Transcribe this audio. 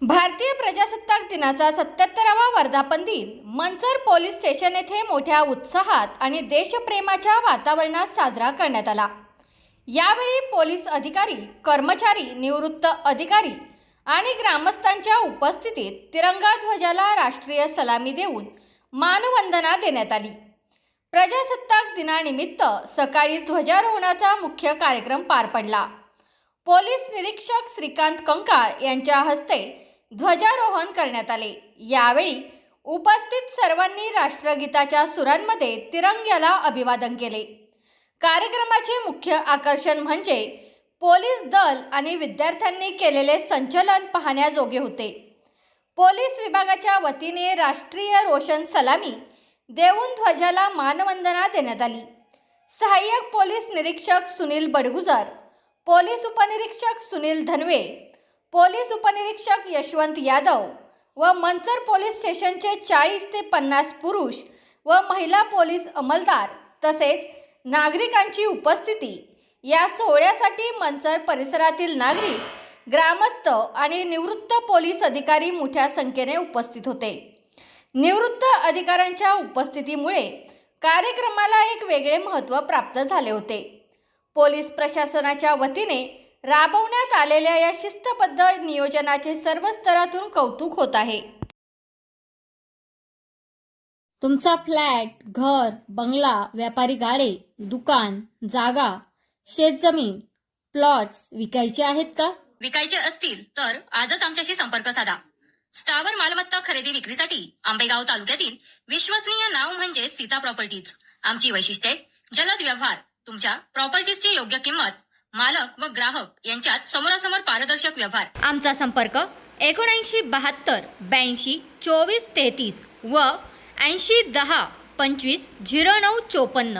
भारतीय प्रजासत्ताक दिनाचा 77वा वर्धापन दिन मंचर पोलीस स्टेशन येथे मोठ्या उत्साहात आणि देशप्रेमाच्या वातावरणात साजरा करण्यात आला। यावेळी पोलीस अधिकारी, कर्मचारी, निवृत्त अधिकारी आणि ग्रामस्थांच्या उपस्थितीत तिरंगा ध्वजाला राष्ट्रीय सलामी देऊन मानवंदना देण्यात आली। प्रजासत्ताक दिनानिमित्त सकाळी ध्वजारोहणाचा मुख्य कार्यक्रम पार पडला। पोलीस निरीक्षक श्रीकांत कंकाळ यांच्या हस्ते ध्वजारोहण करण्यात आले। यावेळी उपस्थित सर्वांनी राष्ट्रगीताच्या सुरांमध्ये तिरंग्याला अभिवादन केले। कार्यक्रमाचे मुख्य आकर्षण म्हणजे पोलीस दल आणि विद्यार्थ्यांनी केलेले संचलन पाहण्याजोगे होते। पोलीस विभागाच्या वतीने राष्ट्रीय रोशन सलामी देऊन ध्वजाला मानवंदना देण्यात आली। सहाय्यक पोलीस निरीक्षक सुनील बडगुजर, पोलीस उपनिरीक्षक सुनील धनवे, पोलीस उपनिरीक्षक यशवंत यादव व मंचर पोलीस स्टेशनचे 40 ते 50 पुरुष व महिला पोलीस अंमलदार तसेच नागरिकांची उपस्थिती। या सोहळ्यासाठी मंचर परिसरातील नागरिक, ग्रामस्थ आणि निवृत्त पोलीस अधिकारी मोठ्या संख्येने उपस्थित होते। निवृत्त अधिकाऱ्यांच्या उपस्थितीमुळे कार्यक्रमाला एक वेगळे महत्त्व प्राप्त झाले होते। पोलीस प्रशासनाच्या वतीने राबवण्यात आलेल्या या शिस्तबद्ध नियोजनाचे सर्व स्तरातून कौतुक होत आहे। तुमचा फ्लॅट, घर, बंगला, व्यापारी गाडे, दुकान, जागा, शेतजमीन, प्लॉट्स विकायचे आहेत का? विकायचे असतील तर आजच आमच्याशी संपर्क साधा। स्थावर मालमत्ता खरेदी विक्रीसाठी आंबेगाव तालुक्यातील विश्वसनीय नाव म्हणजे सीता प्रॉपर्टीज। आमची वैशिष्ट्ये: जलद व्यवहार, तुमच्या प्रॉपर्टीजची योग्य किंमत, मालक व ग्राहक यांच्यात समोरासमोर पारदर्शक व्यवहार। आमचा संपर्क 7972 82 24 33 व 80 10 25 09 54।